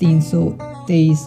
323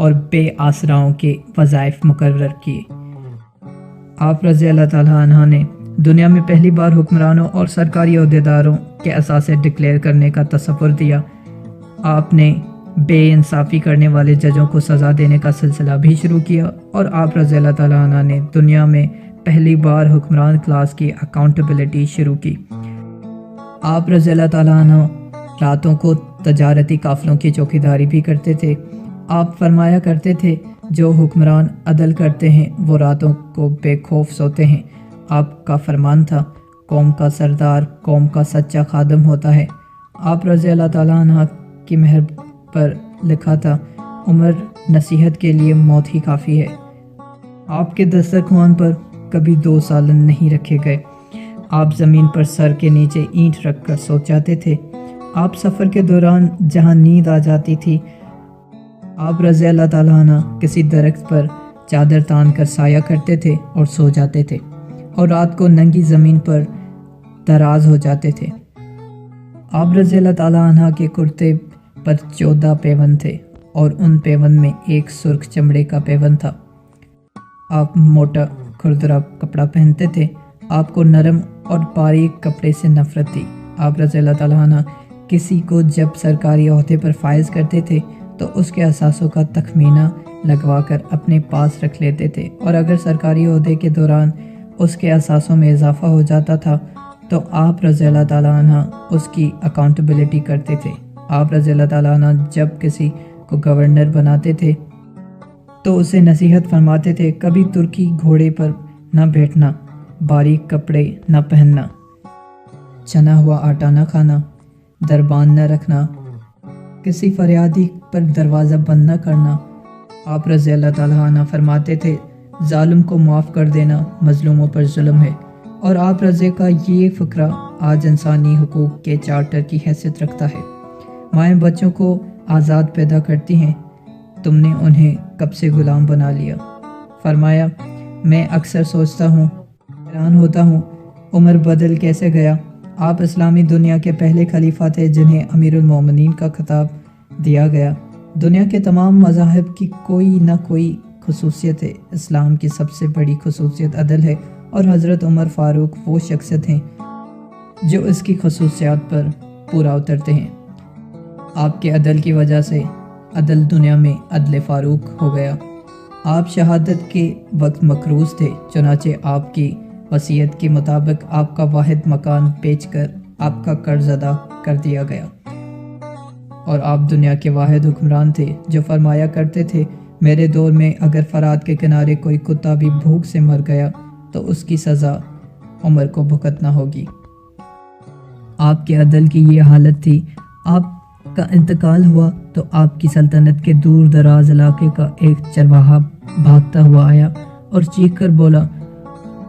اور بے آسراؤں کے وظائف مقرر کیے۔ آپ رضی اللہ تعالیٰ عنہ نے دنیا میں پہلی بار حکمرانوں اور سرکاری عہدیداروں کے اثاثے ڈکلیئر کرنے کا تصور دیا۔ آپ نے بے انصافی کرنے والے ججوں کو سزا دینے کا سلسلہ بھی شروع کیا، اور آپ رضی اللہ تعالیٰ عنہ نے دنیا میں پہلی بار حکمران کلاس کی اکاؤنٹیبلٹی شروع کی۔ آپ رضی اللہ تعالیٰ عنہ راتوں کو تجارتی قافلوں کی چوکیداری بھی کرتے تھے۔ آپ فرمایا کرتے تھے، جو حکمران عدل کرتے ہیں وہ راتوں کو بے خوف سوتے ہیں۔ آپ کا فرمان تھا، قوم کا سردار قوم کا سچا خادم ہوتا ہے۔ آپ رضی اللہ تعالیٰ عنہ کی مہر پر لکھا تھا، عمر نصیحت کے لیے موت ہی کافی ہے۔ آپ کے دسترخوان پر کبھی 2 سالن نہیں رکھے گئے۔ آپ زمین پر سر کے نیچے اینٹ رکھ کر سو جاتے تھے۔ آپ سفر کے دوران جہاں نیند آ جاتی تھی، آپ رضی اللہ تعالیٰ عنہ کسی درخت پر چادر تان کر سایہ کرتے تھے اور سو جاتے تھے، اور رات کو ننگی زمین پر دراز ہو جاتے تھے۔ آپ رضی اللہ تعالیٰ عنہ کے کرتے پر 14 پیون تھے، اور ان پیون میں ایک سرخ چمڑے کا پیون تھا۔ آپ موٹا کھردرا کپڑا پہنتے تھے۔ آپ کو نرم اور باریک کپڑے سے نفرت تھی۔ آپ رضی اللہ تعالیٰ عنہ کسی کو جب سرکاری عہدے پر فائز کرتے تھے تو اس کے اثاثوں کا تخمینہ لگوا کر اپنے پاس رکھ لیتے تھے، اور اگر سرکاری عہدے کے دوران اس کے اثاثوں میں اضافہ ہو جاتا تھا تو آپ رضی اللہ تعالیٰ عنہ اس کی اکاؤنٹیبلٹی کرتے تھے۔ آپ رضی اللہ تعالیٰ عنہ جب کسی کو گورنر بناتے تھے تو اسے نصیحت فرماتے تھے، کبھی ترکی گھوڑے پر نہ بیٹھنا، باریک کپڑے نہ پہننا، چنا ہوا آٹا نہ کھانا، دربان نہ رکھنا، کسی فریادی پر دروازہ بند نہ کرنا۔ آپ رضی اللہ تعالیٰ عنہ فرماتے تھے، ظالم کو معاف کر دینا مظلوموں پر ظلم ہے، اور آپ رضی کا یہ فقرہ آج انسانی حقوق کے چارٹر کی حیثیت رکھتا ہے۔ مائیں بچوں کو آزاد پیدا کرتی ہیں، تم نے انہیں کب سے غلام بنا لیا۔ فرمایا، میں اکثر سوچتا ہوں، حیران ہوتا ہوں، عمر بدل کیسے گیا۔ آپ اسلامی دنیا کے پہلے خلیفہ تھے جنہیں امیر المومنین کا خطاب دیا گیا۔ دنیا کے تمام مذاہب کی کوئی نہ کوئی خصوصیت ہے، اسلام کی سب سے بڑی خصوصیت عدل ہے، اور حضرت عمر فاروق وہ شخصیت ہیں جو اس کی خصوصیات پر پورا اترتے ہیں۔ آپ کے عدل کی وجہ سے عدل دنیا میں عدل فاروق ہو گیا۔ آپ شہادت کے وقت مقروض تھے، چنانچہ آپ کی وصیت کے مطابق آپ کا واحد مکان بیچ کر آپ کا قرض ادا کر دیا گیا، اور آپ دنیا کے واحد حکمران تھے جو فرمایا کرتے تھے، میرے دور میں اگر فرات کے کنارے کوئی کتا بھی بھوک سے مر گیا تو اس کی سزا عمر کو بھگتنا ہوگی۔ آپ کے عدل کی یہ حالت تھی، آپ کا انتقال ہوا تو آپ کی سلطنت کے دور دراز علاقے کا ایک چرواہا بھاگتا ہوا آیا اور چیخ کر بولا،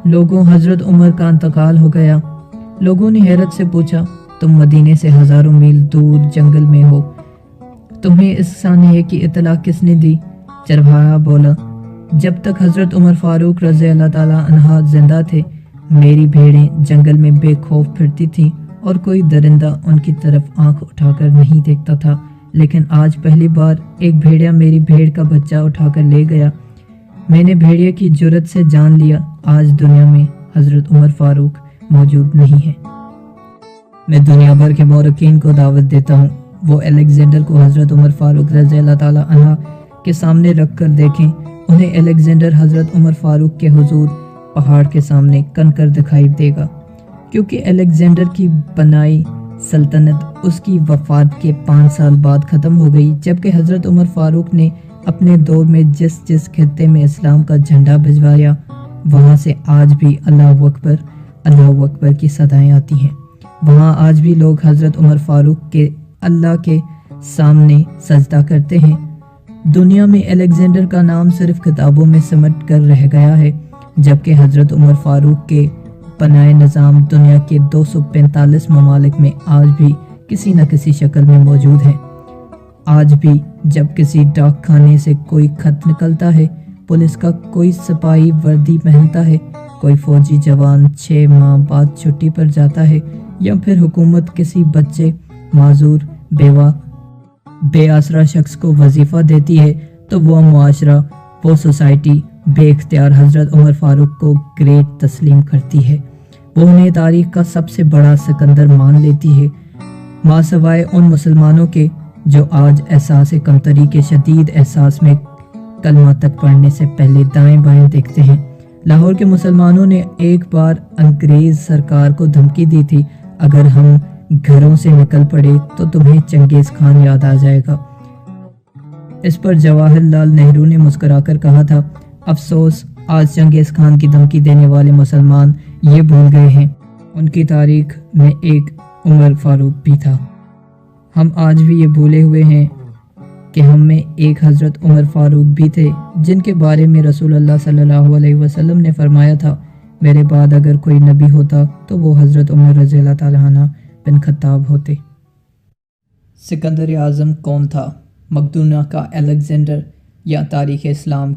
لوگوں، حضرت عمر کا انتقال ہو گیا۔ لوگوں نے حیرت سے پوچھا، تم مدینے سے ہزاروں میل دور جنگل میں ہو، تمہیں اس سانحے کی اطلاع کس نے دی؟ چرواہا بولا، جب تک حضرت عمر فاروق رضی اللہ تعالیٰ عنہ زندہ تھے، میری بھیڑیں جنگل میں بے خوف پھرتی تھیں اور کوئی درندہ ان کی طرف آنکھ اٹھا کر نہیں دیکھتا تھا، لیکن آج پہلی بار ایک بھیڑیا میری بھیڑ کا بچہ اٹھا کر لے گیا۔ میں نے بھیڑیا کی جرت سے جان لیا، آج دنیا میں حضرت عمر فاروق موجود نہیں ہے۔ میں دنیا بھر کے مورخین کو دعوت دیتا ہوں، وہ الیگزینڈر کو حضرت عمر فاروق رضی اللہ تعالیٰ عنہ کے سامنے رکھ کر دیکھیں۔ انہیں الیگزینڈر حضرت عمر فاروق کے حضور پہاڑ کے سامنے کنکر دکھائی دے گا، کیونکہ الیگزینڈر کی بنائی سلطنت اس کی وفات کے 5 سال بعد ختم ہو گئی، جبکہ حضرت عمر فاروق نے اپنے دور میں جس خطے میں اسلام کا جھنڈا بھجوایا، وہاں سے آج بھی اللہ اکبر کی صدائیں آتی ہیں۔ وہاں آج بھی لوگ حضرت عمر فاروق کے اللہ کے سامنے سجدہ کرتے ہیں۔ دنیا میں الیگزینڈر کا نام صرف کتابوں میں سمٹ کر رہ گیا ہے، جبکہ حضرت عمر فاروق کے بنائے نظام دنیا کے 245 ممالک میں آج بھی کسی نہ کسی شکل میں موجود ہے۔ آج بھی جب کسی ڈاک خانے سے کوئی خط نکلتا ہے، پولیس کا کوئی سپاہی وردی پہنتا ہے، کوئی فوجی جوان 6 ماہ بعد چھٹی پر جاتا ہے، یا پھر حکومت کسی بچے، معذور، بیوہ، بے آسرا شخص کو وظیفہ دیتی ہے، تو وہ معاشرہ، وہ سوسائٹی بے اختیار حضرت عمر فاروق کو گریٹ تسلیم کرتی ہے۔ وہ انہیں تاریخ کا سب سے بڑا سکندر مان لیتی ہے، ماں سوائے ان مسلمانوں کے جو آج احساس کمتری کے شدید احساس میں کلمہ تک پڑھنے سے پہلے دائیں بائیں دیکھتے ہیں۔ لاہور کے مسلمانوں نے ایک بار انگریز سرکار کو دھمکی دی تھی، اگر ہم گھروں سے نکل پڑے تو تمہیں چنگیز خان یاد آ جائے گا۔ اس پر جواہر لال نہرو نے مسکرا کر کہا تھا، افسوس آج چنگیز خان کی دھمکی دینے والے مسلمان یہ بھول گئے ہیں، ان کی تاریخ میں ایک عمر فاروق بھی تھا۔ ہم آج بھی یہ بھولے ہوئے ہیں کہ ہم میں ایک حضرت عمر فاروق بھی تھے، جن کے بارے میں رسول اللہ صلی اللہ علیہ وسلم نے فرمایا تھا، میرے بعد اگر کوئی نبی ہوتا تو وہ حضرت عمر رضی اللہ تعالیٰ عنہ بن خطاب ہوتے۔ سکندر اعظم کون تھا؟ مقدونہ کا الیگزینڈر یا تاریخ اسلام